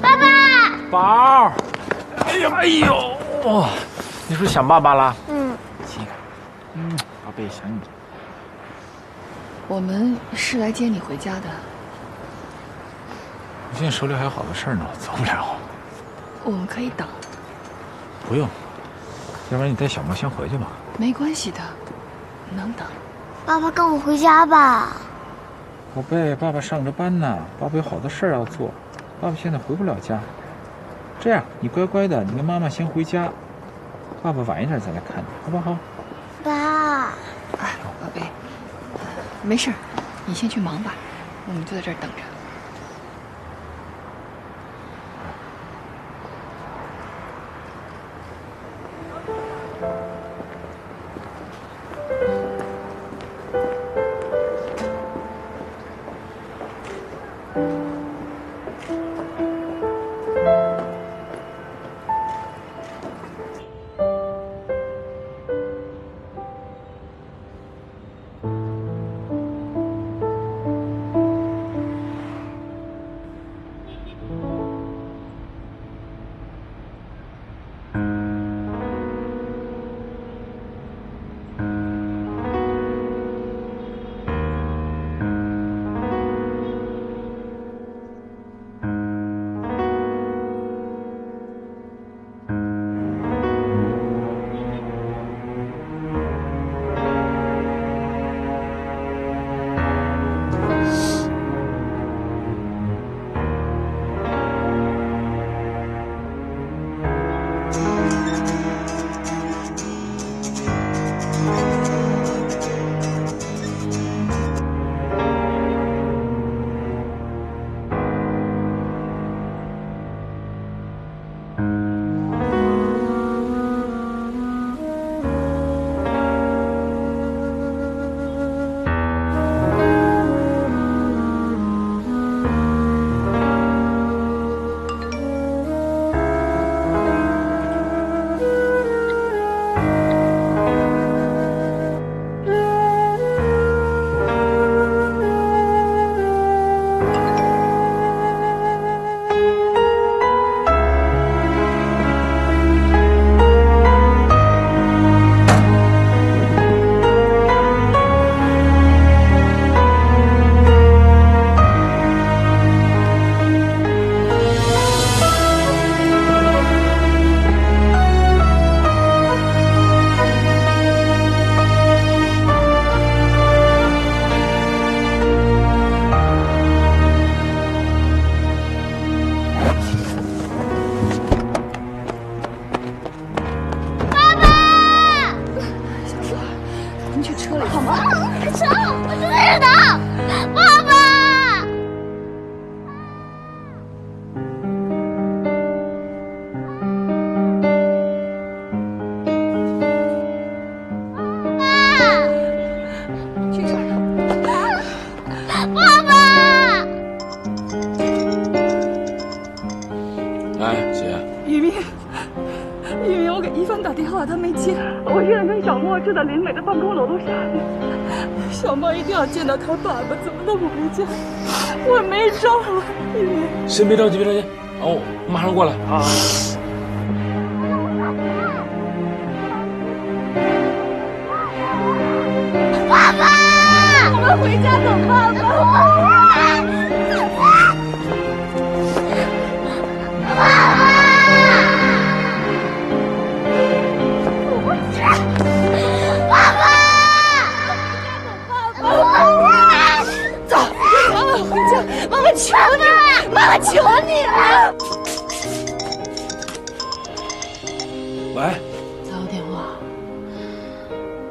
爸爸，宝，哎呦哎呦，你是不是想爸爸了？亲，宝贝想你。我们是来接你回家的。我现在手里还有好多事儿呢，走不了。我们可以等。不用，要不然你带小莫先回去吧。没关系的，能等。爸爸跟我回家吧。宝贝，爸爸上着班呢，爸爸有好多事儿要做，爸爸现在回不了家。这样，你乖乖的，你跟妈妈先回家，爸爸晚一点再来看你，好不好？爸，哎，宝贝，没事儿，你先去忙吧，我们就在这儿等着。他没接，我现在跟小莫住在林美的办公楼楼下。小莫一定要见到他爸爸，怎么都不回家，我没招了。先别着急，别着急，我马上过来啊。爸爸，我们回家等爸爸。爸爸。走，妈妈回家，妈妈求你，妈妈求你了。喂，打个电话，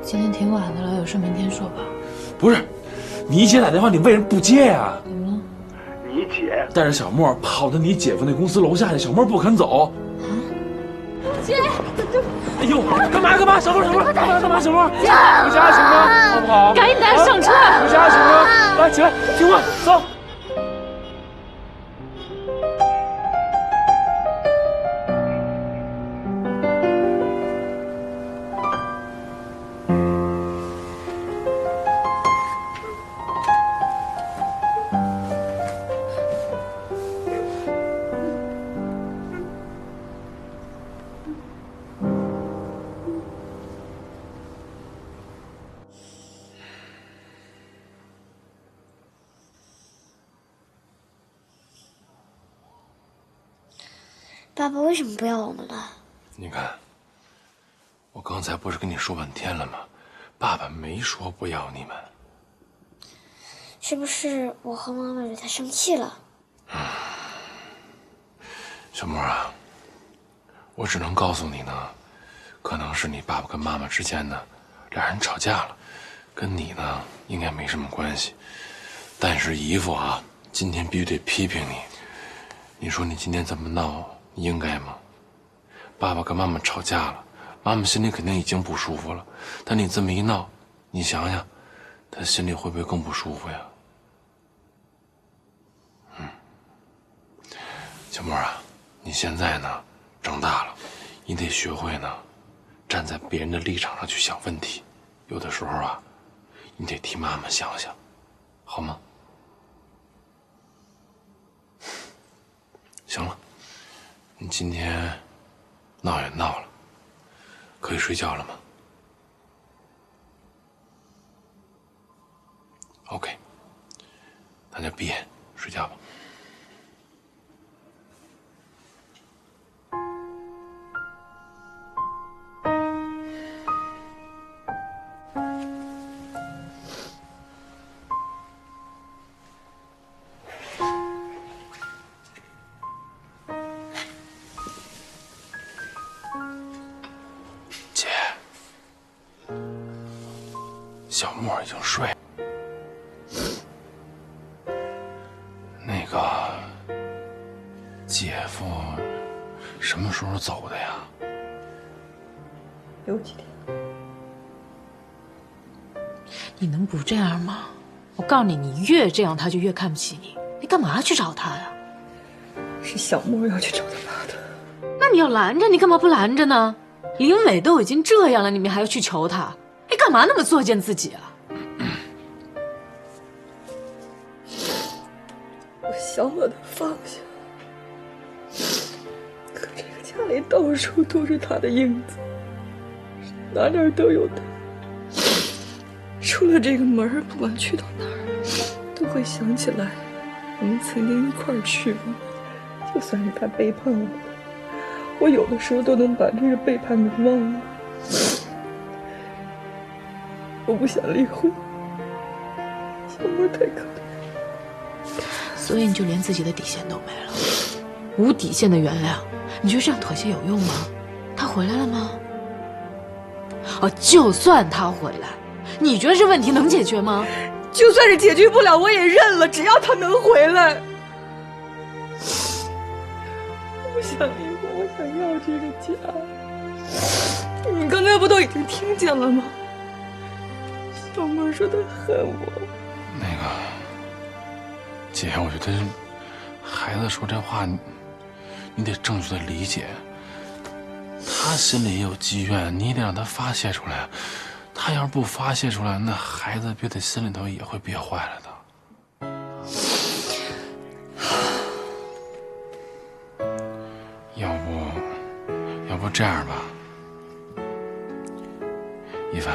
今天挺晚的了，有事明天说吧。不是，你姐打电话，你为什么不接呀？怎么了？你姐带着小莫跑到你姐夫那公司楼下去，小莫不肯走。姐，哎呦，干嘛？小莫，干嘛？小莫，回家行吗？好不好？赶紧带他上车。回家行吗？来，起来，听话，走。爸爸为什么不要我们了？你看，我刚才不是跟你说半天了吗？爸爸没说不要你们。是不是我和妈妈惹他生气了？小莫啊，我只能告诉你呢，可能是你爸爸跟妈妈之间呢，俩人吵架了，跟你呢应该没什么关系。但是姨父啊，今天必须得批评你。你说你今天这么闹，你应该吗？爸爸跟妈妈吵架了，妈妈心里肯定已经不舒服了，但你这么一闹，你想想，她心里会不会更不舒服呀？小莫啊，你现在呢长大了，你得学会呢站在别人的立场上去想问题，有的时候啊，你得替妈妈想想，好吗？行了，你今天闹也闹了，可以睡觉了吗 ？OK， 那就闭眼睡觉吧。小莫已经睡了。那个姐夫什么时候走的呀？有几天。你能不这样吗？我告诉你，你越这样，他就越看不起你。你干嘛去找他呀？是小莫要去找他爸的。那你要拦着，你干嘛不拦着呢？林伟都已经这样了，你们还要去求他？你干嘛那么作践自己啊？我想把他放下，可这个家里到处都是他的影子，哪哪都有他。出了这个门，不管去到哪儿，都会想起来我们曾经一块儿去过。就算是他背叛我，我有的时候都能把这个背叛给忘了。我不想离婚，小莫太可怜。所以你就连自己的底线都没了，无底线的原谅，你觉得这样妥协有用吗？他回来了吗？哦，就算他回来，你觉得这问题能解决吗？就算是解决不了，我也认了，只要他能回来。我不想离婚，我想要这个家。你刚才不都已经听见了吗？小莫说他恨我。那个姐，我觉得孩子说这话，你得正确的理解。他心里也有积怨，你得让他发泄出来。他要是不发泄出来，那孩子憋在心里头也会憋坏了的。要不这样吧，一凡，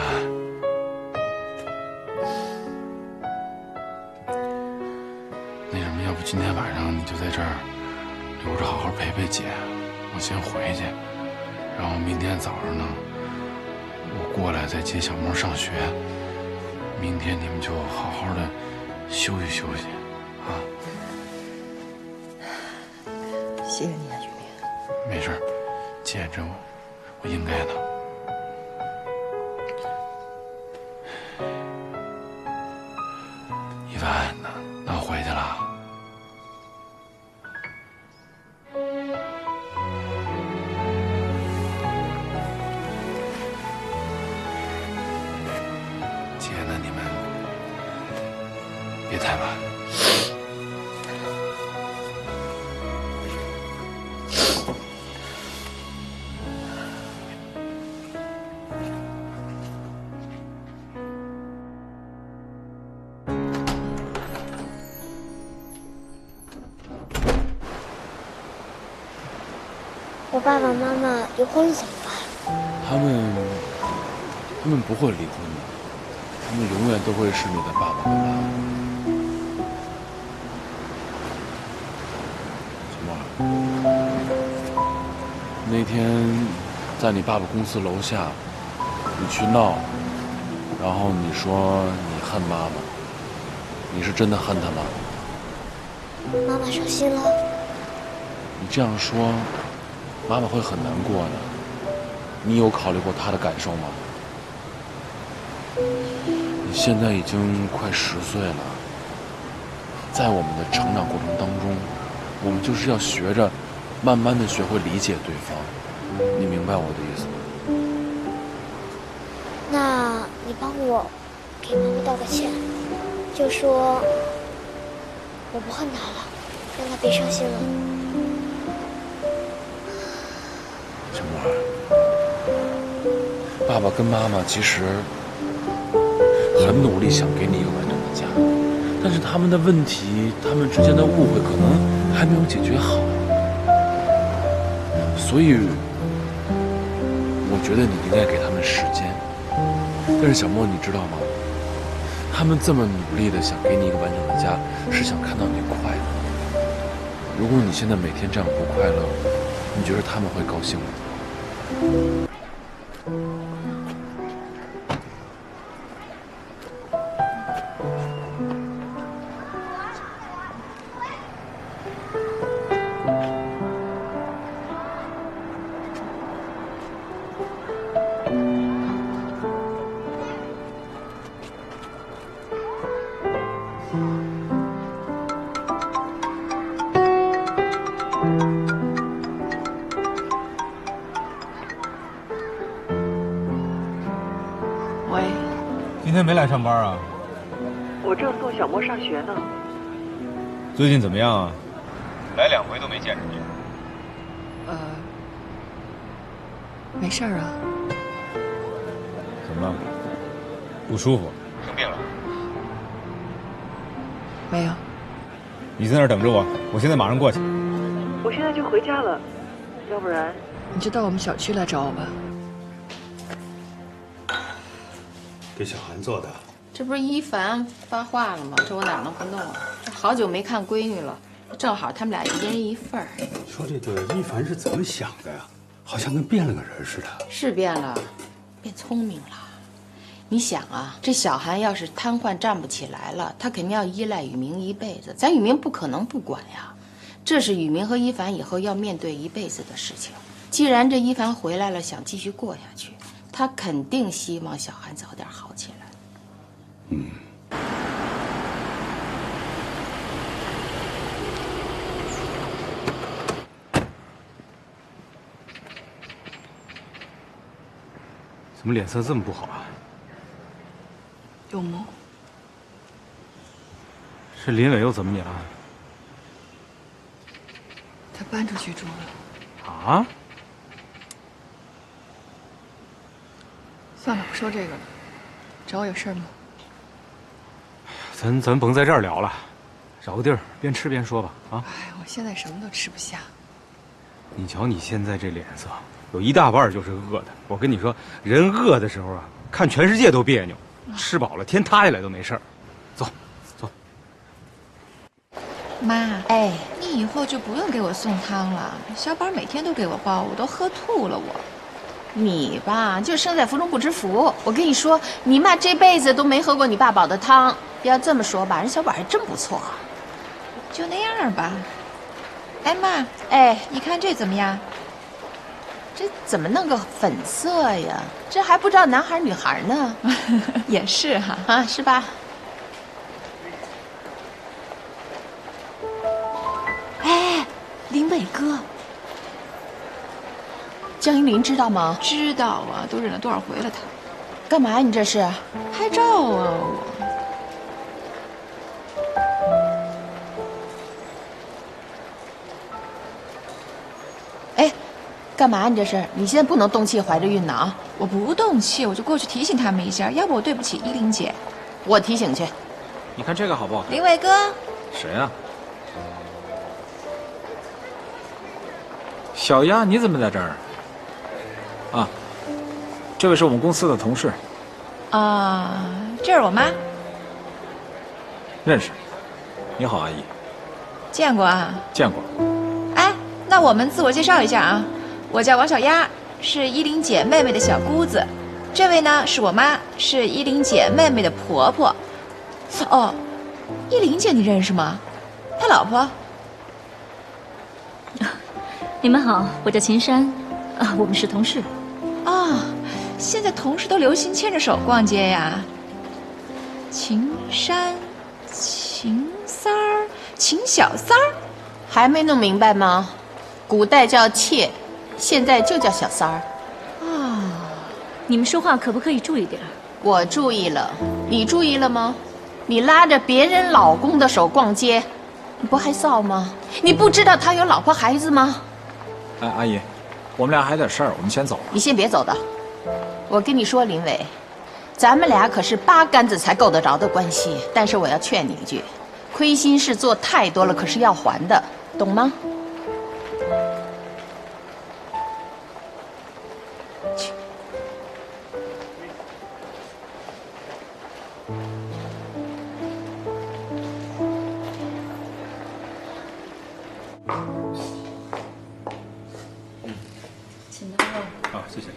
那什么，要不今天晚上你就在这儿留着，好好陪陪姐，我先回去，然后明天早上呢，我过来再接小莫上学。明天你们就好好的休息休息，啊。谢谢你啊，玉明。没事，姐，这我应该的。一凡，那我回去了。姐，那你们别太晚。我爸爸妈妈离婚了怎么办？他们不会离婚的，他们永远都会是你的爸爸和妈妈。小莫，那天在你爸爸公司楼下，你去闹，然后你说你恨妈妈，你是真的恨她吗？妈妈伤心了。你这样说，妈妈会很难过的。你有考虑过她的感受吗？你现在已经快10岁了，在我们的成长过程当中，我们就是要学着，慢慢的学会理解对方。你明白我的意思吗？那你帮我给妈妈道个歉，就说我不恨她了，让她别伤心了。小莫，爸爸跟妈妈其实很努力想给你一个完整的家，但是他们的问题，他们之间的误会可能还没有解决好，所以我觉得你应该给他们时间。但是小莫，你知道吗？他们这么努力的想给你一个完整的家，是想看到你快乐。如果你现在每天这样不快乐，你觉得他们会高兴吗？喂，今天没来上班啊？我正送小莫上学呢。最近怎么样啊？来2回都没见着你。没事儿啊。怎么了？不舒服？生病了？没有。你在那儿等着我，我现在马上过去。我现在就回家了，要不然你就到我们小区来找我吧。给小韩做的。这不是一凡发话了吗？这我哪能不弄啊？这好久没看闺女了，正好他们俩一人一份儿。说这个一凡是怎么想的呀？好像跟变了个人似的。是变了，变聪明了。你想啊，这小韩要是瘫痪站不起来了，他肯定要依赖雨明一辈子，咱雨明不可能不管呀。这是雨明和一凡以后要面对一辈子的事情。既然这一凡回来了，想继续过下去，他肯定希望小韩早点好起来。怎么脸色这么不好啊？有吗？是林伟又怎么你了？他搬出去住了。啊？算了，不说这个了。找我有事吗？咱甭在这儿聊了，找个地儿边吃边说吧。啊！哎，我现在什么都吃不下。你瞧你现在这脸色，有一大半就是饿的。我跟你说，人饿的时候啊，看全世界都别扭；吃饱了，天塌下来都没事儿。走，走。妈，哎，你以后就不用给我送汤了，小宝每天都给我煲，我都喝吐了我。你吧，就生在福中不知福。我跟你说，你妈这辈子都没喝过你爸煲的汤。要这么说吧，人小宝还真不错。就那样吧。哎妈，哎，你看这怎么样？这怎么弄个粉色呀？这还不知道男孩女孩呢。也是哈，啊，是吧？哎，林伟哥，江一林知道吗？知道啊，都认了多少回了他。干嘛呀？你这是拍照啊我。哎，干嘛你这是？你现在不能动气，怀着孕呢啊！我不动气，我就过去提醒他们一下，要不我对不起依琳姐。我提醒去。你看这个好不好看？林伟哥，谁啊？小丫，你怎么在这儿？啊，这位是我们公司的同事。啊，这是我妈。认识。你好，阿姨。见过啊？见过。哎，那我们自我介绍一下啊。我叫王小丫，是依琳姐妹妹的小姑子。这位呢是我妈，是依琳姐妹妹的婆婆。哦，依琳姐你认识吗？她老婆。你们好，我叫秦珊，我们是同事。啊，现在同事都流行牵着手逛街呀。秦珊、秦三儿、秦小三儿，还没弄明白吗？古代叫妾，现在就叫小三儿。啊，你们说话可不可以注意点？我注意了，你注意了吗？你拉着别人老公的手逛街，你不害臊吗？你不知道他有老婆孩子吗？哎，阿姨，我们俩还有点事儿，我们先走了。你先别走的，我跟你说，林伟，咱们俩可是八竿子才够得着的关系。但是我要劝你一句，亏心事做太多了，可是要还的，懂吗？谢谢。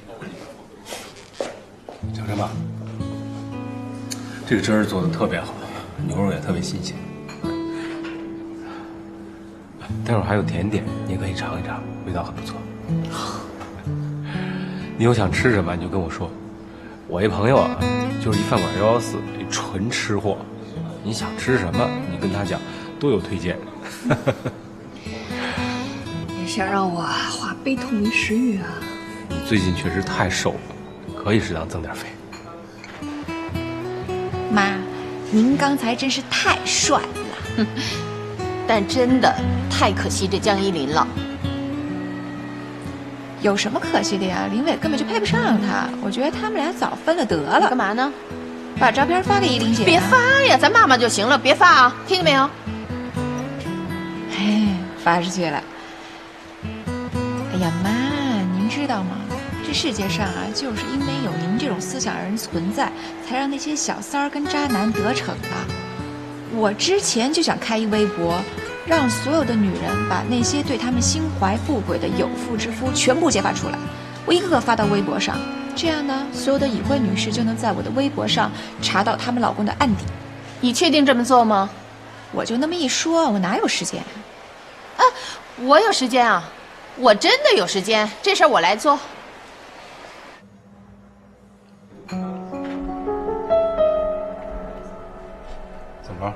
小陈吧，这个汁儿做的特别好，牛肉也特别新鲜。待会儿还有甜点，你也可以尝一尝，味道很不错。你有想吃什么你就跟我说。我一朋友啊，就是一饭馆114，一纯吃货。你想吃什么，你跟他讲，都有推荐。你想让我化悲痛为食欲啊？你最近确实太瘦了，可以适当增点肥。妈，您刚才真是太帅了，但真的太可惜这江依林了。有什么可惜的呀？林伟根本就配不上她，我觉得他们俩早分了得了。干嘛呢？把照片发给依琳姐。别发呀，咱骂骂就行了，别发啊，听见没有？哎，发出去了。哎呀，妈，您知道吗？这世界上啊，就是因为有您这种思想人存在，才让那些小三儿跟渣男得逞的。我之前就想开一微博，让所有的女人把那些对他们心怀不轨的有妇之夫全部揭发出来，我一个个发到微博上，这样呢，所有的已婚女士就能在我的微博上查到她们老公的案底。你确定这么做吗？我就那么一说，我哪有时间啊？我有时间啊，我真的有时间，这事儿我来做。怎么了？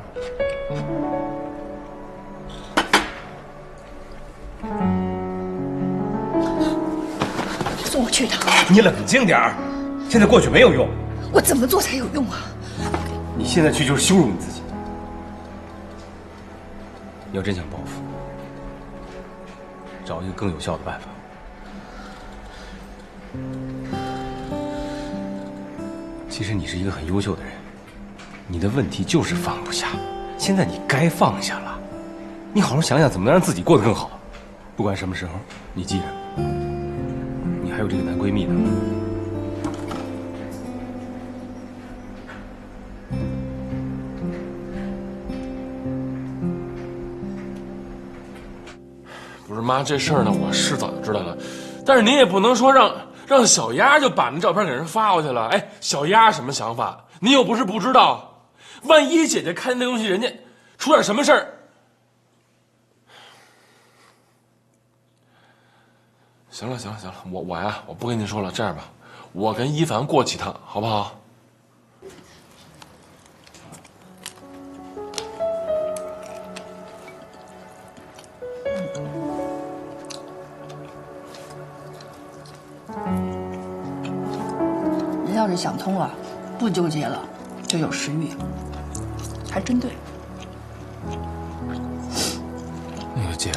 送我去一趟。你冷静点儿，现在过去没有用。我怎么做才有用啊？你现在去就是羞辱你自己。你要真想报复，找一个更有效的办法。其实你是一个很优秀的人，你的问题就是放不下。现在你该放下了，你好好想想怎么能让自己过得更好。不管什么时候，你记着，你还有这个男闺蜜呢。不是妈，这事儿呢，我是早就知道了，但是您也不能说让小丫就把那照片给人发过去了。哎，小丫什么想法？您又不是不知道，万一姐姐看那东西，人家出点什么事儿。行了，我呀，我不跟您说了，这样吧，我跟一凡过几趟，好不好？人要是想通了，不纠结了，就有食欲，还真对。那个姐，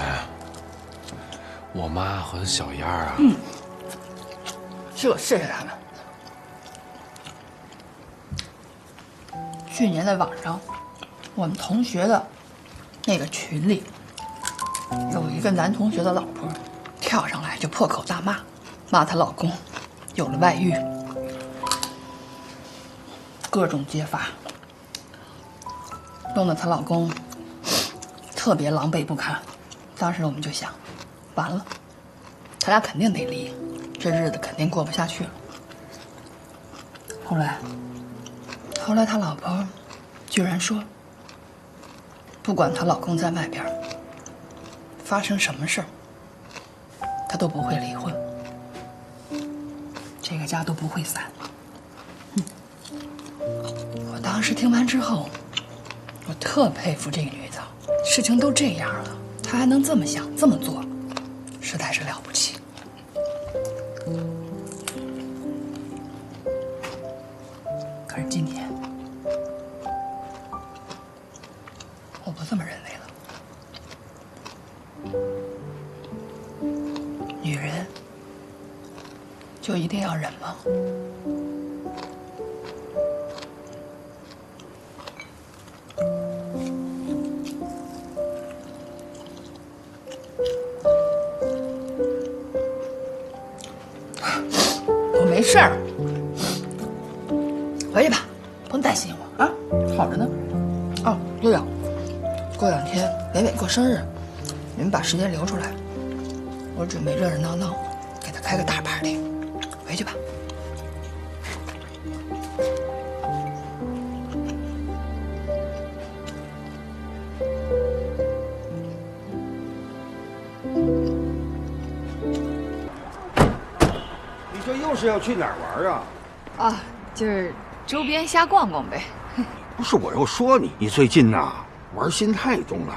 我妈和小丫啊，是我谢谢他们。去年在网上，我们同学的那个群里，有一个男同学的老婆跳上来就破口大骂，骂她老公有了外遇，各种揭发，弄得她老公特别狼狈不堪。当时我们就想，完了，他俩肯定得离，这日子肯定过不下去了。后来他老婆居然说，不管她老公在外边发生什么事儿，她都不会离婚，这个家都不会散。我当时听完之后，我特佩服这个女的，事情都这样了，她还能这么想这么做，实在是了不起。可是今天，我不这么认为了。女人就一定要忍吗？我没事儿，回去吧，不用担心我啊，好着呢。哦，对了，过2天伟伟过生日，你们把时间留出来，我准备热热闹闹给他开个大 party。回去吧。你这又是要去哪儿玩啊？啊，就是周边瞎逛逛呗。不是我又说你最近呐玩心太重了。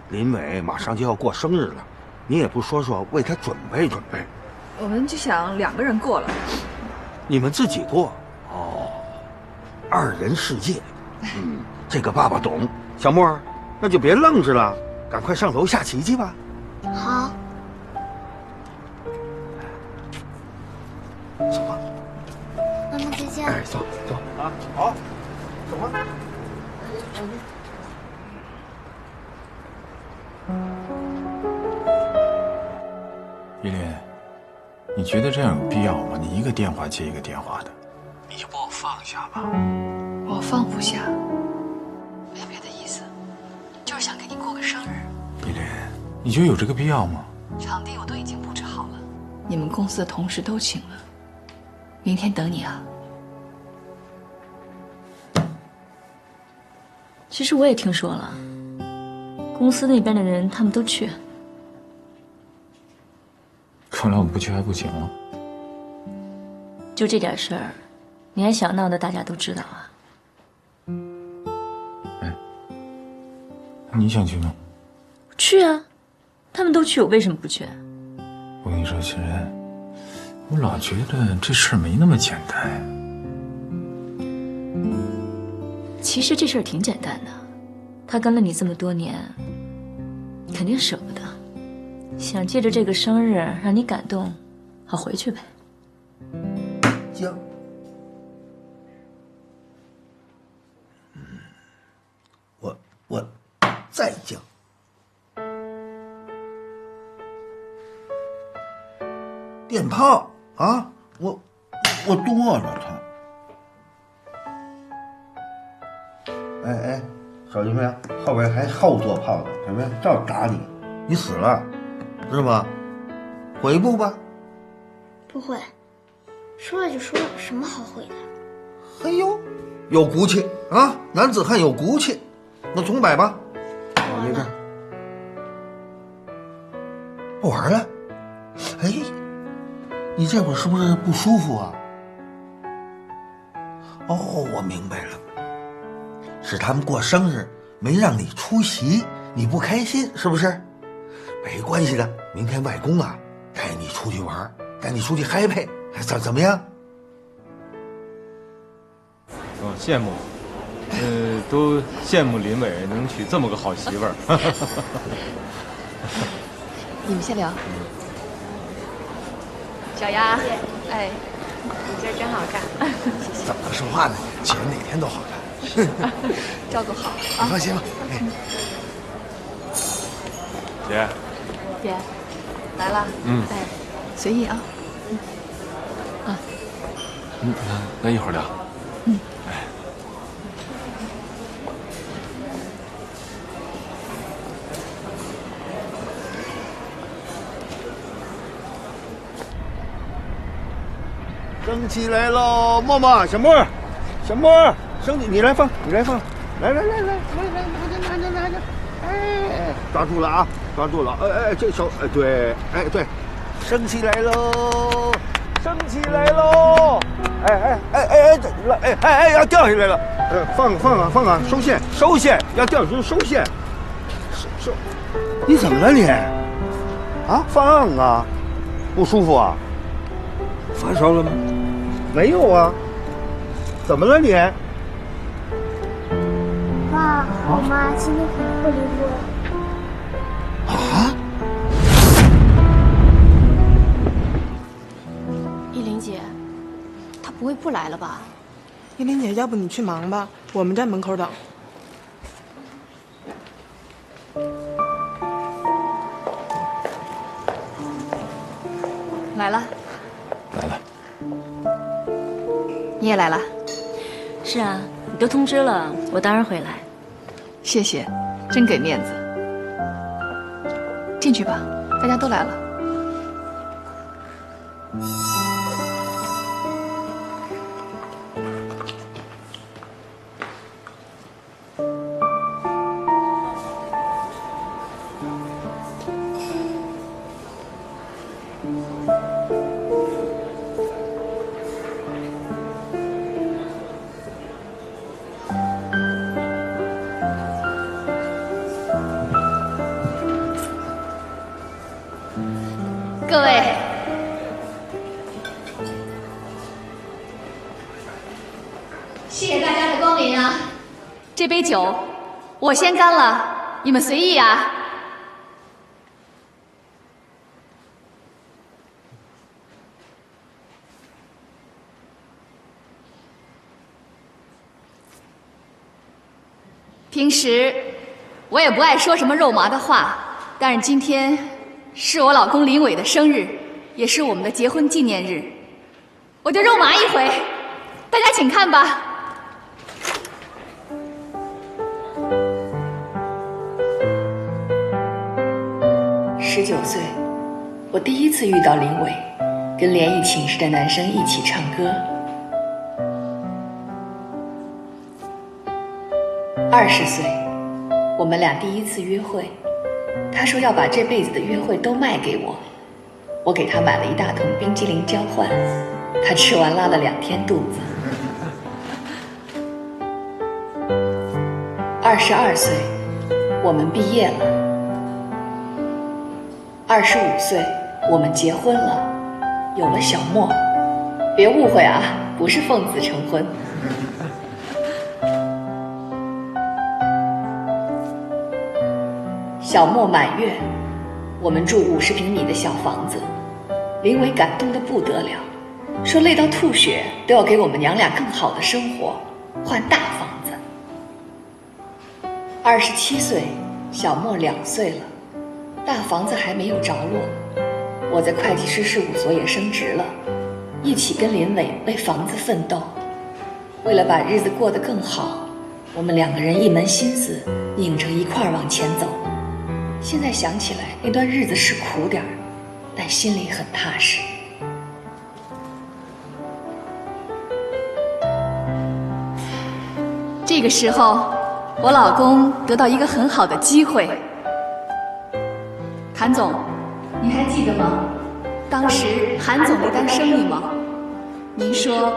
林伟马上就要过生日了，你也不说说为他准备准备。我们就想2个人过了。你们自己过？哦，2人世界。这个爸爸懂。小莫，那就别愣着了，赶快上楼下棋去吧。好。走吧。妈妈再见。哎，走走啊，好，走吧。依林，你觉得这样有必要吗？你一个电话接一个电话的，你就把我放下吧。我放不下，没别的意思，就是想给你过个生日。依林，你觉得有这个必要吗？场地我都已经布置好了，你们公司的同事都请了，明天等你啊。其实我也听说了，公司那边的人他们都去。看来我们不去还不行了。就这点事儿，你还想闹得大家都知道啊？你想去吗？去啊，他们都去，我为什么不去？我跟你说，欣然，我老觉得这事儿没那么简单。其实这事儿挺简单的，他跟了你这么多年，肯定舍不得，想借着这个生日让你感动，好回去呗。行。我再讲。电炮啊，我剁了他。哎，小姐妹，后边还好多炮呢，怎么样？照打你，你死了，知道吗？悔不吧？不会，说了就说了，什么好悔的？哎呦，有骨气啊！男子汉有骨气。那重摆吧。我那边不玩了。哎，你这会儿是不是不舒服啊？哦，我明白了，是他们过生日没让你出席，你不开心是不是？没关系的，明天外公啊带你出去玩，带你出去happy，怎么样？羡慕，都羡慕林伟能娶这么个好媳妇儿。你们先聊。小丫，哎，你今儿真好看。谢谢。怎么说话呢？姐哪天都好看。照顾好啊。你放心吧。哎，姐。姐，来了。哎，随意啊。那一会儿聊。升旗来喽！默默，小莫，小莫，升旗，你来放，你来放，来，拿着，哎，抓住了啊，抓住了，这手，对，对，升旗来喽，升旗来喽！要掉下来了，放啊，收线，要掉就收线，收，你怎么了你？啊，放啊，不舒服啊？发烧了吗？没有啊，怎么了你？爸，我妈今天可能会离婚。啊？依琳姐，她不会不来了吧？依琳姐，要不你去忙吧，我们在门口等。来了。来了。你也来了？是啊，你都通知了，我当然会来。谢谢，真给面子。进去吧，大家都来了。各位，谢谢大家的光临啊！这杯酒我先干了，你们随意啊。平时我也不爱说什么肉麻的话，但是今天是我老公林伟的生日，也是我们的结婚纪念日，我就肉麻一回，大家请看吧。19岁，我第一次遇到林伟，跟联谊寝室的男生一起唱歌。20岁，我们俩第一次约会，他说要把这辈子的约会都卖给我，我给他买了一大桶冰激凌交换，他吃完拉了2天肚子。22岁，我们毕业了。25岁，我们结婚了，有了小莫。别误会啊，不是奉子成婚。小莫满月，我们住50平米的小房子，林伟感动得不得了，说累到吐血都要给我们娘俩更好的生活，换大房子。27岁，小莫2岁了，大房子还没有着落，我在会计师事务所也升职了，一起跟林伟为房子奋斗。为了把日子过得更好，我们2个人一门心思拧着一块儿往前走。现在想起来，那段日子是苦点儿，但心里很踏实。这个时候，我老公得到一个很好的机会。韩总，您还记得吗？当时韩总那单生意吗？您说，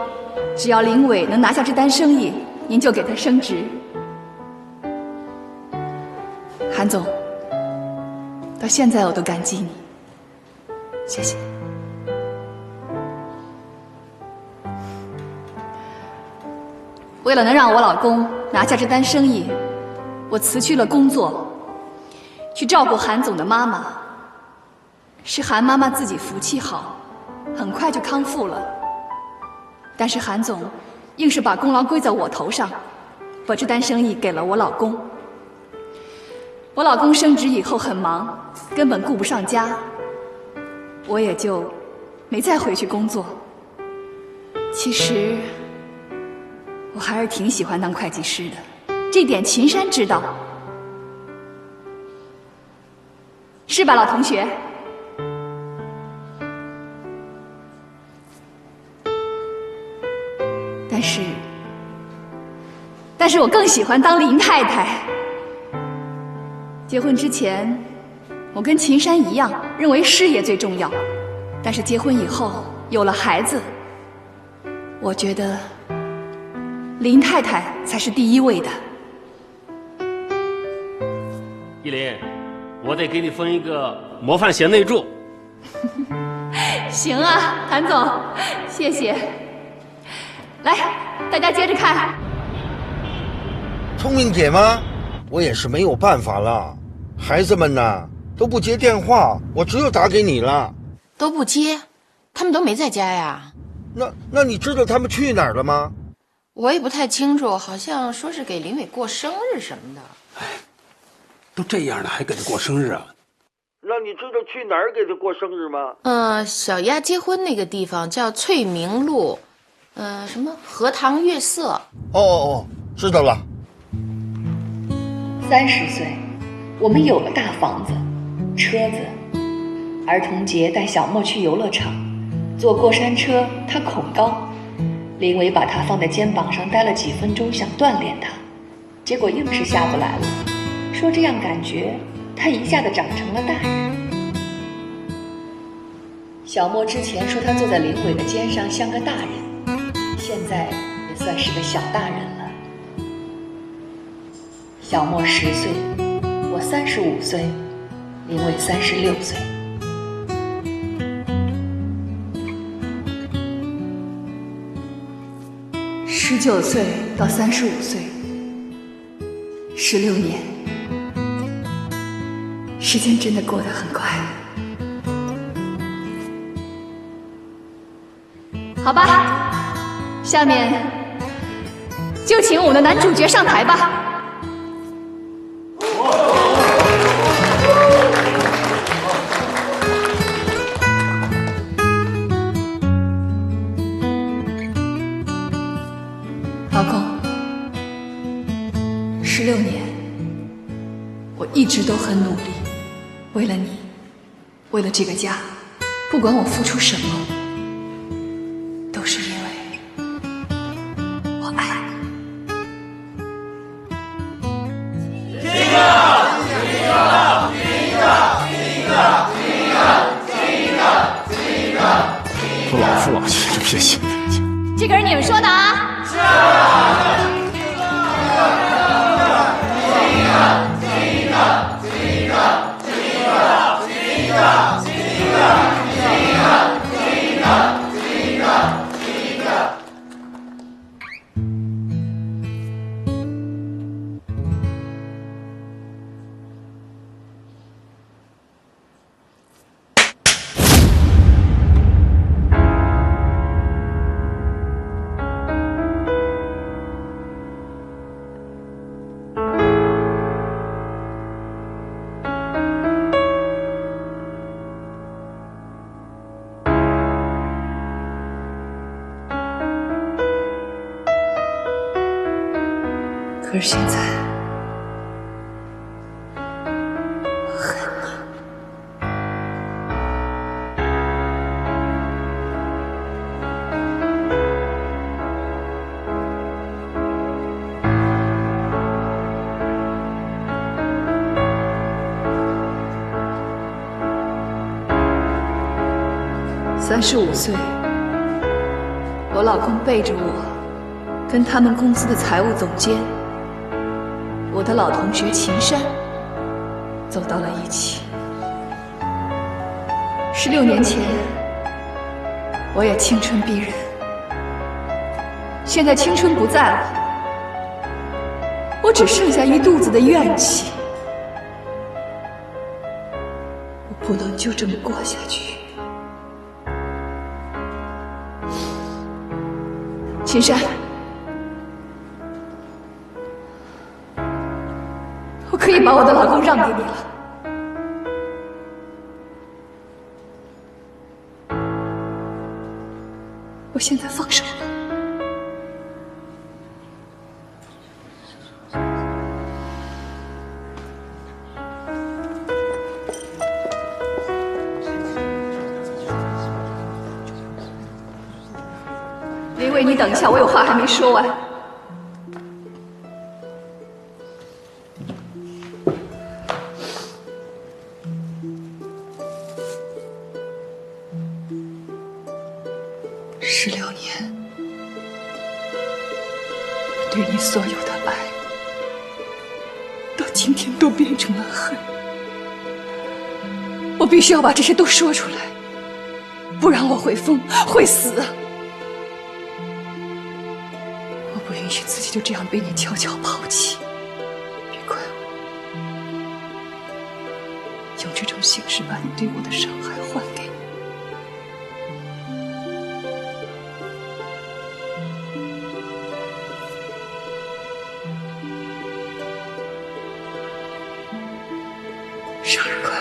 只要林伟能拿下这单生意，您就给他升职。韩总，到现在我都感激你，谢谢。为了能让我老公拿下这单生意，我辞去了工作，去照顾韩总的妈妈。是韩妈妈自己福气好，很快就康复了。但是韩总硬是把功劳归在我头上，把这单生意给了我老公。我老公升职以后很忙，根本顾不上家，我也就没再回去工作。其实我还是挺喜欢当会计师的，这点秦山知道，是吧，老同学？但是我更喜欢当林太太。结婚之前，我跟秦山一样，认为事业最重要。但是结婚以后，有了孩子，我觉得林太太才是第一位的。依林，我得给你封一个模范贤内助。行啊，谭总，谢谢。来，大家接着看。聪明姐吗？我也是没有办法了，孩子们呐都不接电话，我只有打给你了。都不接，他们都没在家呀。那你知道他们去哪儿了吗？我也不太清楚，好像说是给林伟过生日什么的。都这样了还给他过生日啊？那你知道去哪儿给他过生日吗？小丫结婚那个地方叫翠明路，什么荷塘月色。哦，知道了。30岁，我们有了大房子、车子。儿童节带小莫去游乐场，坐过山车，他恐高。林伟把他放在肩膀上待了几分钟，想锻炼他，结果硬是下不来了，说这样感觉他一下子长成了大人。小莫之前说他坐在林伟的肩上像个大人，现在也算是个小大人了。小莫10岁，我35岁，林伟36岁。19岁到35岁，16年，时间真的过得很快。好吧，下面就请我们的男主角上台吧。老公，16年，我一直都很努力，为了你，为了这个家，不管我付出什么，都是因为我爱你。说老夫老妻，这别行。这个是你们说的啊。可是现在，我恨你。35岁，我老公背着我，跟他们公司的财务总监。我的老同学秦山走到了一起。16年前，我也青春逼人，现在青春不在了，我只剩下一肚子的怨气。我不能就这么过下去。秦山，可以把我的老公让给你了。我现在放手了。林林伟，你等一下，我有话还没说完。16年，我对你所有的爱，到今天都变成了恨。我必须要把这些都说出来，不然我会疯，会死。我不允许自己就这样被你悄悄抛弃。别怪我，用这种形式把你对我的伤害还给你。生日快乐！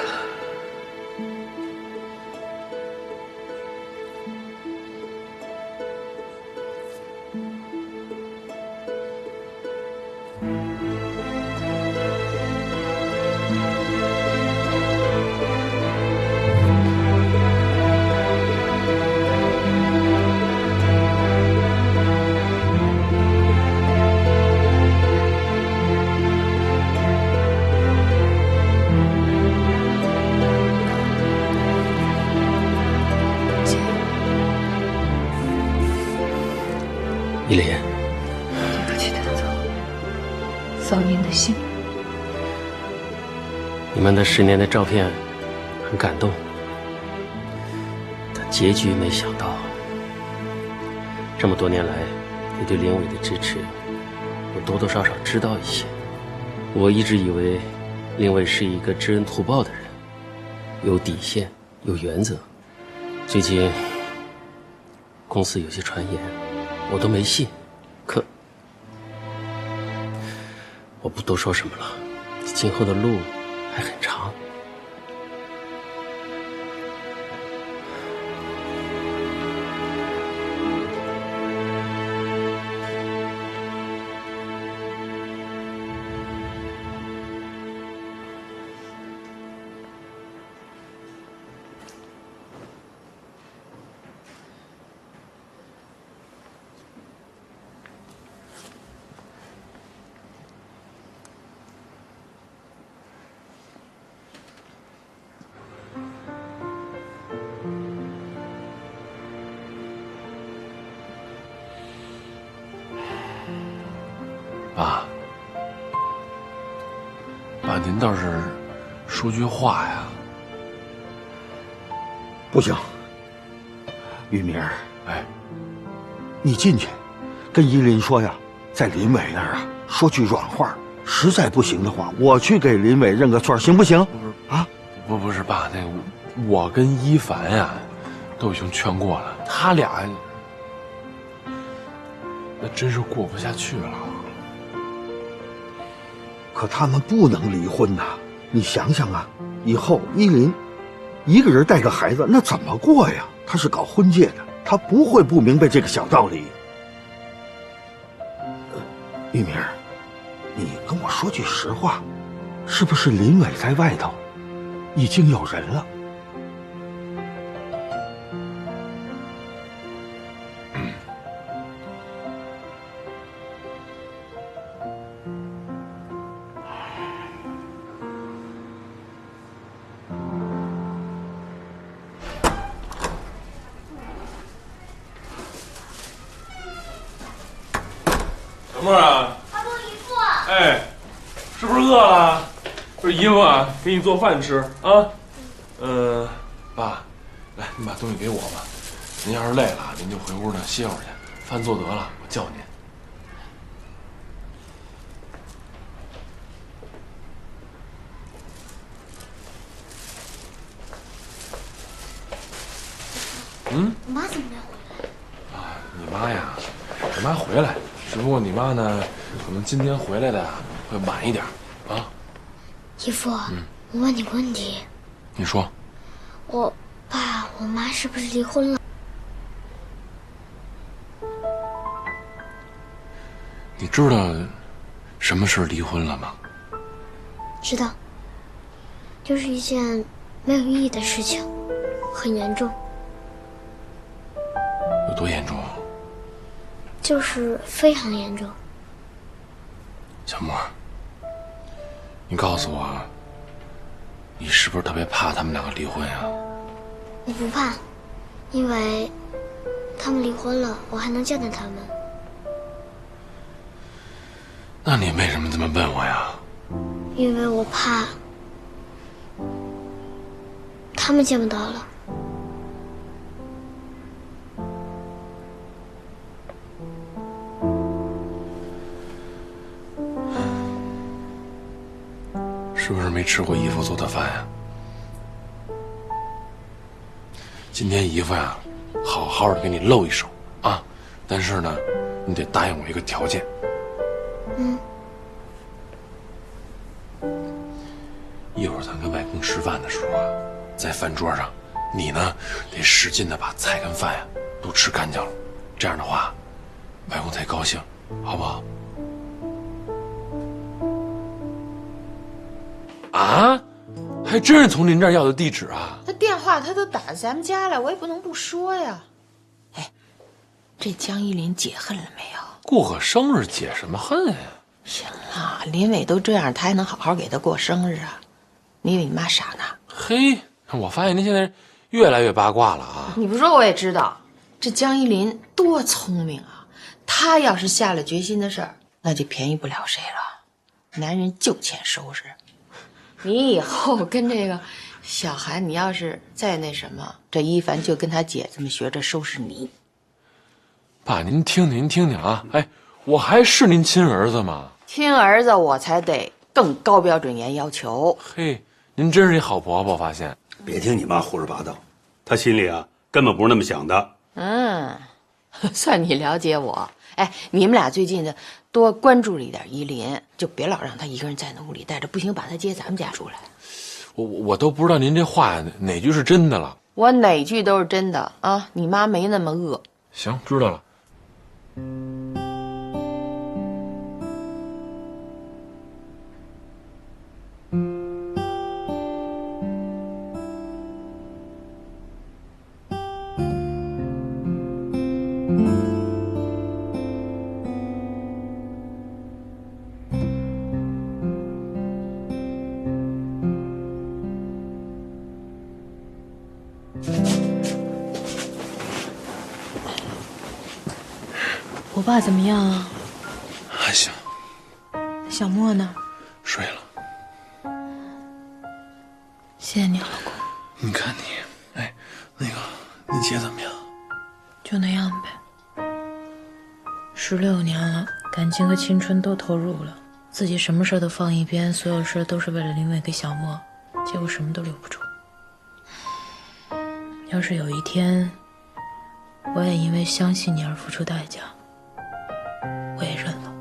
依林，对不起，谭总，扫您的兴。你们的10年的照片很感动，但结局没想到。这么多年来，你对林伟的支持，我多多少少知道一些。我一直以为林伟是一个知恩图报的人，有底线，有原则。最近公司有些传言，我都没信，可我不多说什么了，今后的路还很长。爸，您倒是说句话呀！不行，玉明儿，哎，你进去，跟依林说呀，在林伟那儿啊说句软话，实在不行的话，我去给林伟认个错，行不行？不是爸，那我跟一凡呀都已经劝过了，他俩那真是过不下去了。可他们不能离婚呐！你想想啊，以后依林一个人带个孩子，那怎么过呀？他是搞婚介的，他不会不明白这个小道理。玉明儿，你跟我说句实话，是不是林伟在外头已经有人了？小沫啊，阿公姨父，哎，是不是饿了？不是姨夫啊，给你做饭吃啊。爸，来，你把东西给我吧。您要是累了，您就回屋呢歇会儿去。饭做得了，我叫您。我妈怎么没回来？啊，你妈呀，我妈回来，只不过你妈呢，可能今天回来的会晚一点啊。姨父，我问你个问题。你说。我爸我妈是不是离婚了？你知道什么是离婚了吗？知道，就是一件没有意义的事情，很严重。有多严重？就是非常严重。小莫，你告诉我，你是不是特别怕他们两个离婚呀？我不怕，因为他们离婚了，我还能见到他们。那你为什么这么问我呀？因为我怕他们见不到了。是不是没吃过姨夫做的饭呀？今天姨夫呀，好好的给你露一手啊！但是呢，你得答应我一个条件。一会儿咱跟外公吃饭的时候啊，在饭桌上，你呢得使劲的把菜跟饭呀都吃干净了，这样的话，外公才高兴，好不好？啊，还真是从您这儿要的地址啊！他电话他都打咱们家了，我也不能不说呀。哎，这江依林解恨了没有？过个生日解什么恨呀？行了，林伟都这样，他还能好好给他过生日啊？你以为你妈傻呢？嘿，我发现您现在越来越八卦了啊！你不说我也知道，这江依林多聪明啊！她要是下了决心的事儿，那就便宜不了谁了。男人就欠收拾。你以后跟这个小韩，你要是再那什么，这一凡就跟他姐这么学着收拾你。爸，您听听啊！哎，我还是您亲儿子吗？亲儿子我才得更高标准严要求。嘿，您真是一好婆婆，我发现。别听你妈胡说八道，她心里啊根本不是那么想的。算你了解我。哎，你们俩最近的多关注了一点依林，就别老让她一个人在那屋里待着，不行把她接咱们家住来。我都不知道您这话哪句是真的了。我哪句都是真的啊！你妈没那么恶。行，知道了。我爸怎么样啊？还行。小莫呢？睡了。谢谢你，老公。你看你，哎，那个，你姐怎么样？就那样呗。16年了，感情和青春都投入了，自己什么事都放一边，所有事都是为了林伟跟小莫，结果什么都留不住。要是有一天，我也因为相信你而付出代价，我也认了。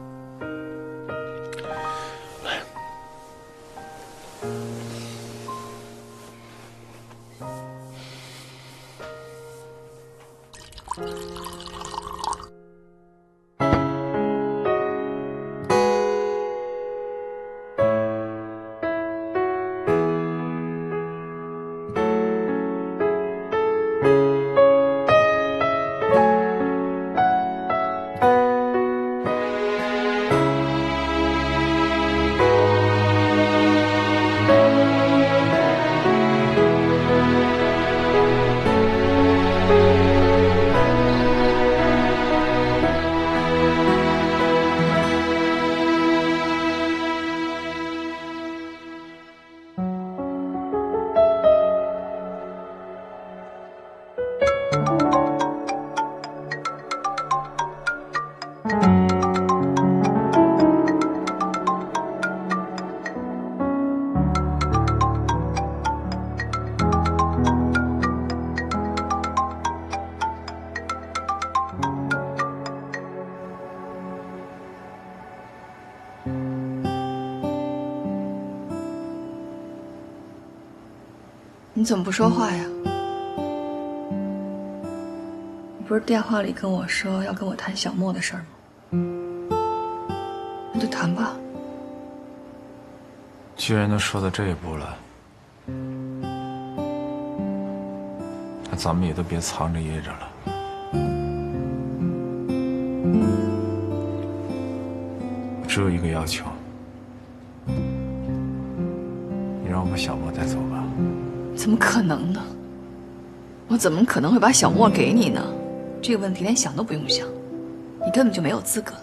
来，你怎么不说话呀？你不是电话里跟我说要跟我谈小莫的事儿吗？那就谈吧。既然都说到这一步了，那咱们也都别藏着掖着了。只有一个要求，你让我把小莫带走吧。怎么可能呢？我怎么可能会把小莫给你呢？这个问题连想都不用想，你根本就没有资格。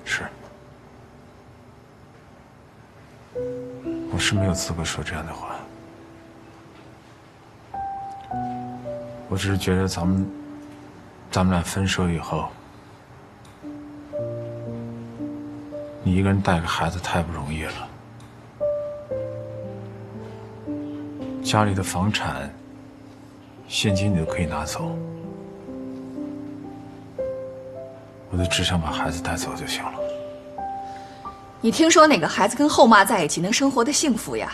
是，我是没有资格说这样的话。我只是觉得咱们俩分手以后，你一个人带个孩子太不容易了。家里的房产、现金你都可以拿走，我就只想把孩子带走就行了。你听说哪个孩子跟后妈在一起能生活的幸福呀？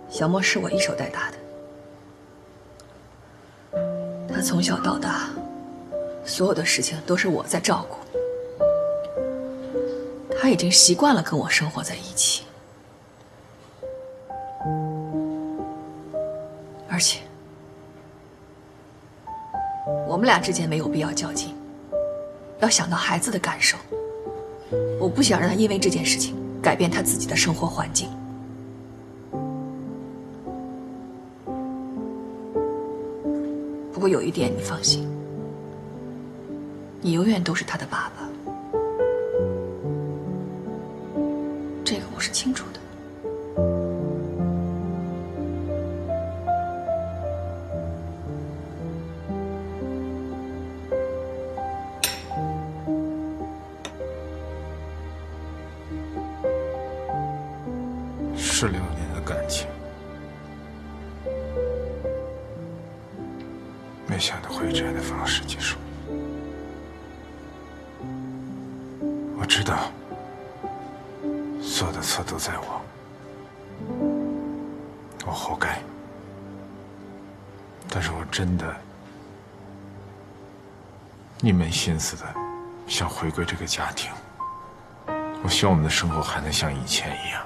小莫是我一手带大的，他从小到大，所有的事情都是我在照顾。他已经习惯了跟我生活在一起，而且我们俩之间没有必要较劲，要想到孩子的感受。我不想让他因为这件事情改变他自己的生活环境。不过有一点你放心，你永远都是他的爸爸。这个我是清楚的。16年的感情，没想到会以这样的方式结束。我知道所有的错都在我，我活该。但是我真的一门心思的想回归这个家庭。我希望我们的生活还能像以前一样。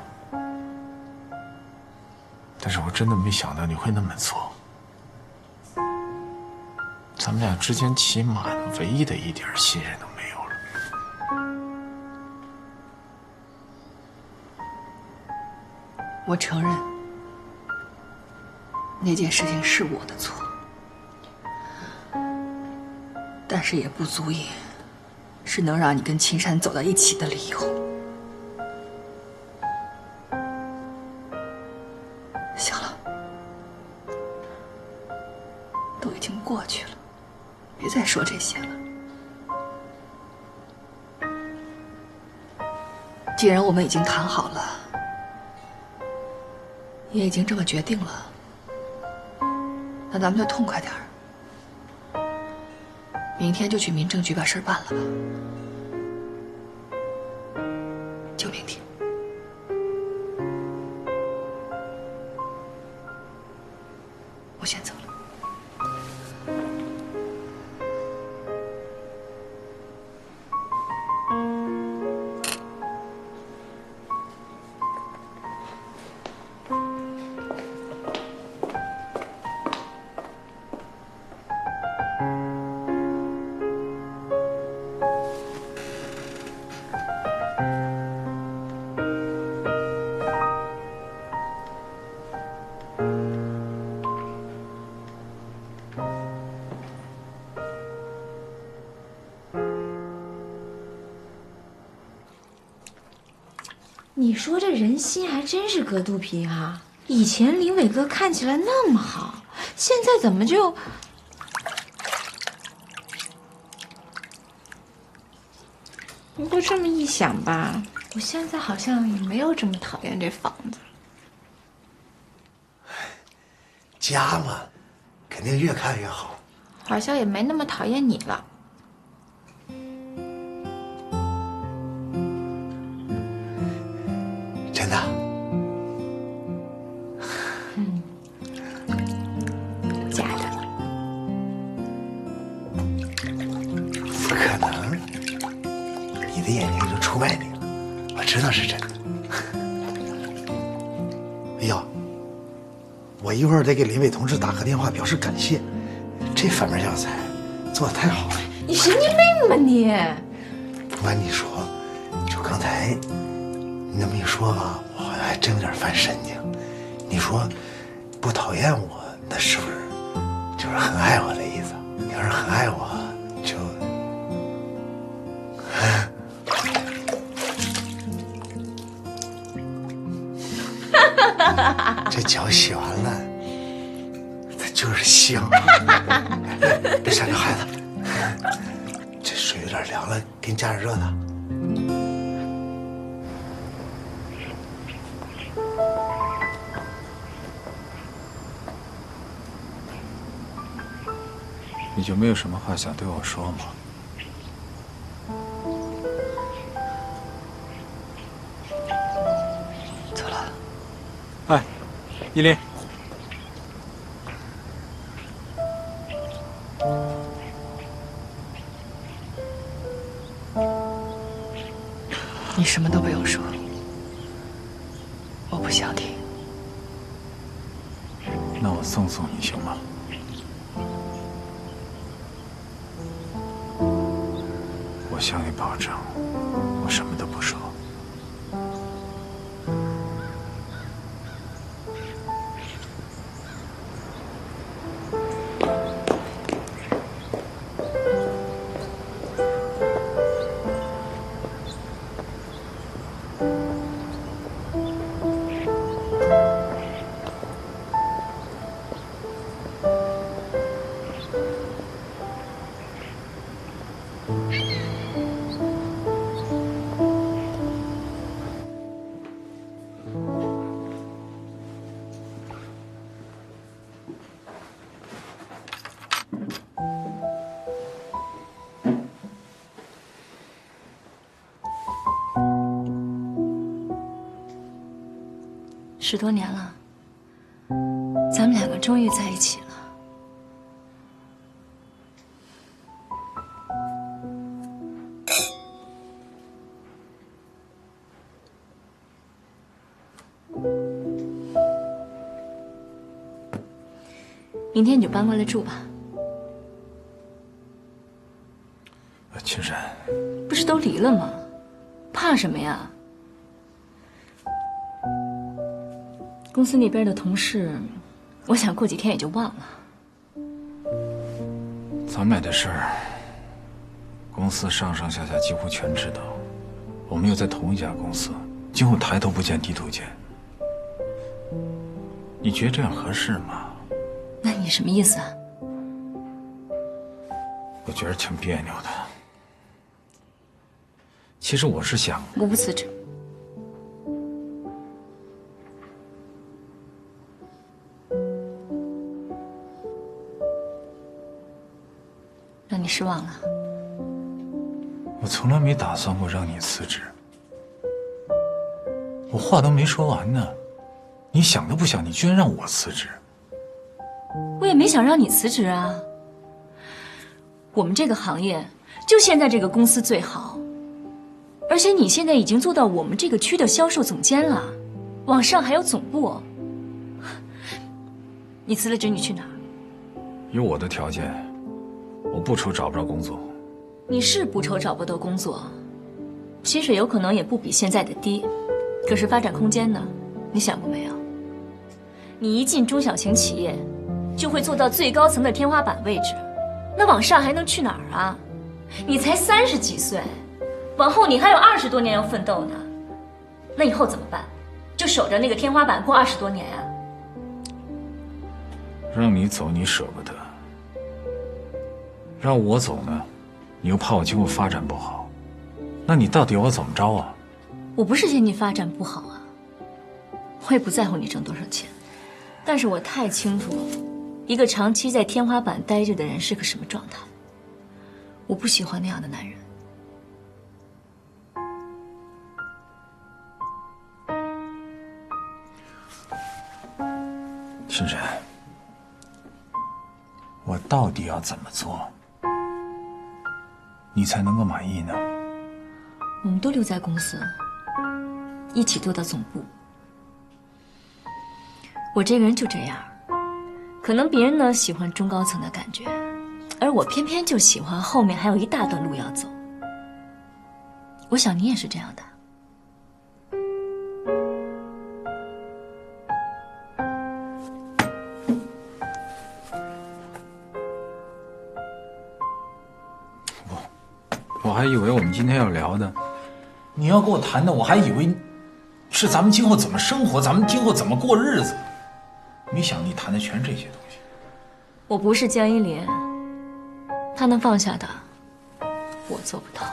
但是我真的没想到你会那么做。咱们俩之间起码的唯一的一点信任都没有了。我承认，那件事情是我的错，但是也不足以是能让你跟秦山走到一起的理由。行了，都已经过去了，别再说这些了。既然我们已经谈好了，也已经这么决定了，那咱们就痛快点儿，明天就去民政局把事儿办了吧。就明天。我先走了。你说这人心还真是隔肚皮啊！以前林伟哥看起来那么好，现在怎么就……不过这么一想吧，我现在好像也没有这么讨厌这房子。家嘛，肯定越看越好。好像也没那么讨厌你了。真的？假的。不可能，你的眼睛就出卖你了，我知道是真的。哎呦，我一会儿得给林伟同志打个电话表示感谢。这反面教材做的太好了。你神经病吧你！不瞒你说，就刚才你那么一说吧，我好像还真有点犯神经。你说不讨厌我，那是不是就是很爱我的意思？你要是很爱我，就……这脚洗完了，它就是香。别闪着孩子，这水有点凉了，给你加点热的。你就没有什么话想对我说吗？走了。哎，依林。你什么都不用说，我不想听。那我送你行吗？我向你保证，我什么都不说。10多年了，咱们两个终于在一起了。明天你就搬过来住吧。青山，不是都离了吗？怕什么呀？公司那边的同事，我想过几天也就忘了。咱们俩的事儿，公司上上下下几乎全知道。我们又在同一家公司，今后抬头不见低头见。你觉得这样合适吗？那你什么意思啊？我觉得挺别扭的。其实我是想，我不辞职。让你失望了。我从来没打算过让你辞职。我话都没说完呢，你想都不想，你居然让我辞职。我也没想让你辞职啊。我们这个行业就现在这个公司最好，而且你现在已经做到我们这个区的销售总监了，往上还有总部。你辞了职，你去哪儿？有我的条件，我不愁找不着工作。你是不愁找不到工作，薪水有可能也不比现在的低，可是发展空间呢？你想过没有？你一进中小型企业，就会做到最高层的天花板位置，那往上还能去哪儿啊？你才30几岁，往后你还有20多年要奋斗呢，那以后怎么办？就守着那个天花板过20多年啊？让你走你舍不得，让我走呢，你又怕我今后发展不好，那你到底要我怎么着啊？我不是嫌你发展不好啊，我也不在乎你挣多少钱，但是我太清楚一个长期在天花板待着的人是个什么状态。我不喜欢那样的男人。深深，我到底要怎么做，你才能够满意呢？我们都留在公司，一起做到总部。我这个人就这样，可能别人呢喜欢中高层的感觉，而我偏偏就喜欢后面还有一大段路要走。我想你也是这样的。我还以为我们今天要聊的，你要跟我谈的，我还以为是咱们今后怎么生活，咱们今后怎么过日子。没想你谈的全是这些东西。我不是江一莲，他能放下的，我做不到。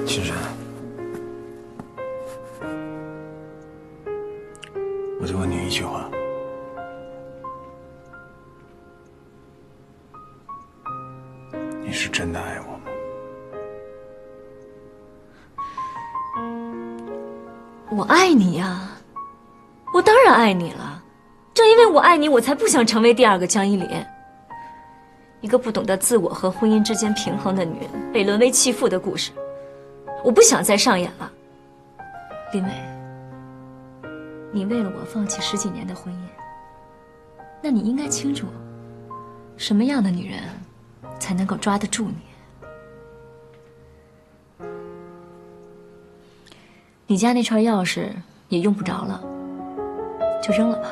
青山，我就问你一句话，你是真的爱我吗？我爱你呀，我当然爱你了。正因为我爱你，我才不想成为第二个江一莲，一个不懂得自我和婚姻之间平衡的女人，被沦为弃妇的故事，我不想再上演了。林伟，你为了我放弃10几年的婚姻，那你应该清楚，什么样的女人才能够抓得住你。你家那串钥匙也用不着了，就扔了吧。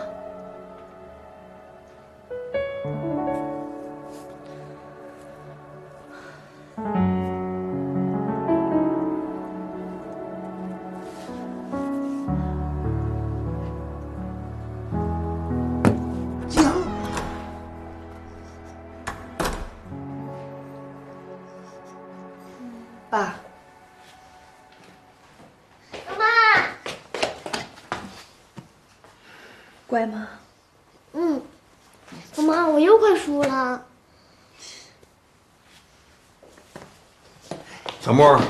爸，妈，乖吗？妈，我又快输了。小莫，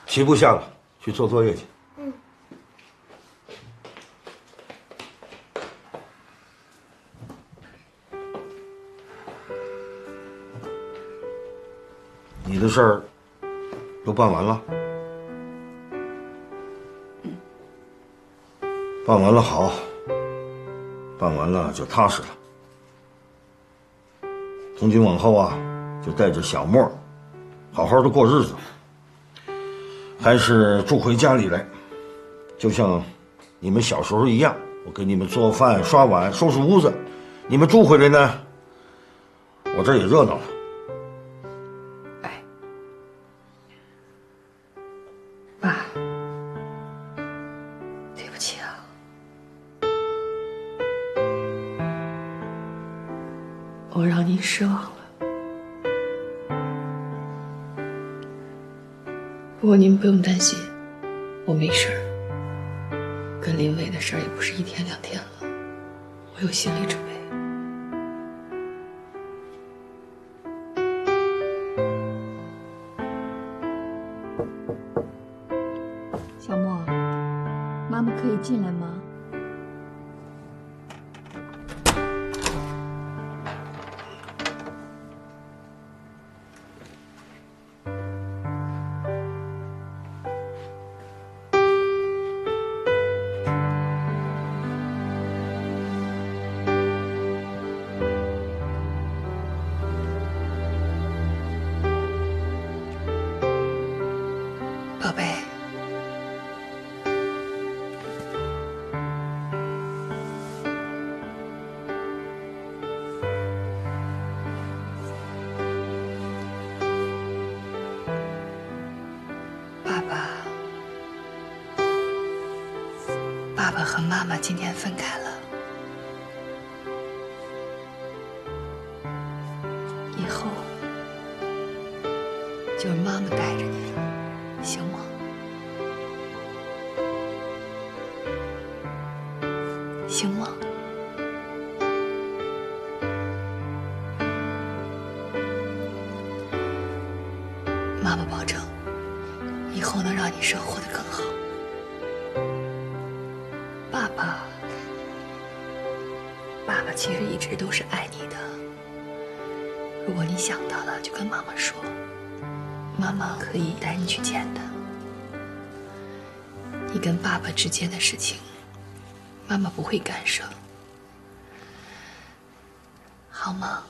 棋不下了，去做作业去。你的事儿都办完了？办完了好，办完了就踏实了。从今往后啊，就带着小莫，好好的过日子。还是住回家里来，就像你们小时候一样，我给你们做饭、刷碗、收拾屋子。你们住回来呢，我这儿也热闹了。爸，对不起啊。我让您失望了。不过您不用担心，我没事儿。跟林伟的事儿也不是1天2天了，我有心理准备。小莫，妈妈可以进来吗？宝贝，爸爸和妈妈今天分开了，以后就是妈妈带着你了，行吗？行吗？妈妈保证，以后能让你生活得更好。爸爸其实一直都是爱你的。如果你想到了，就跟妈妈说，妈妈可以带你去见他。你跟爸爸之间的事情，妈妈不会干涉。好吗？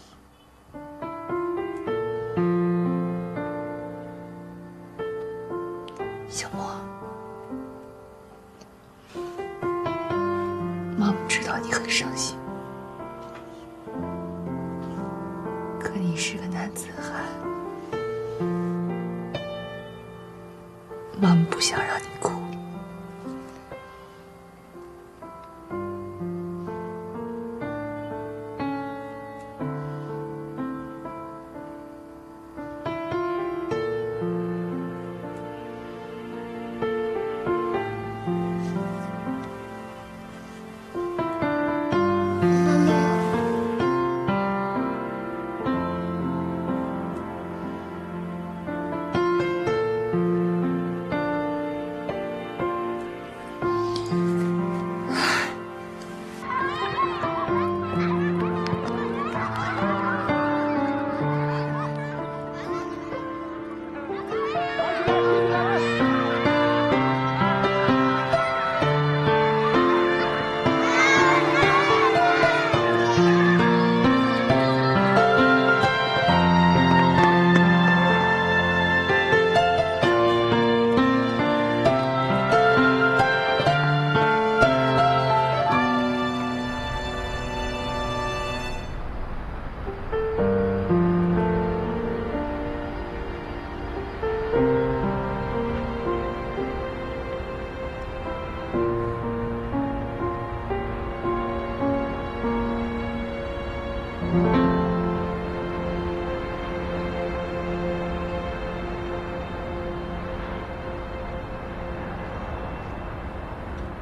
小莫，妈妈知道你很伤心，可你是个男子汉，妈妈不想让你哭。嗯。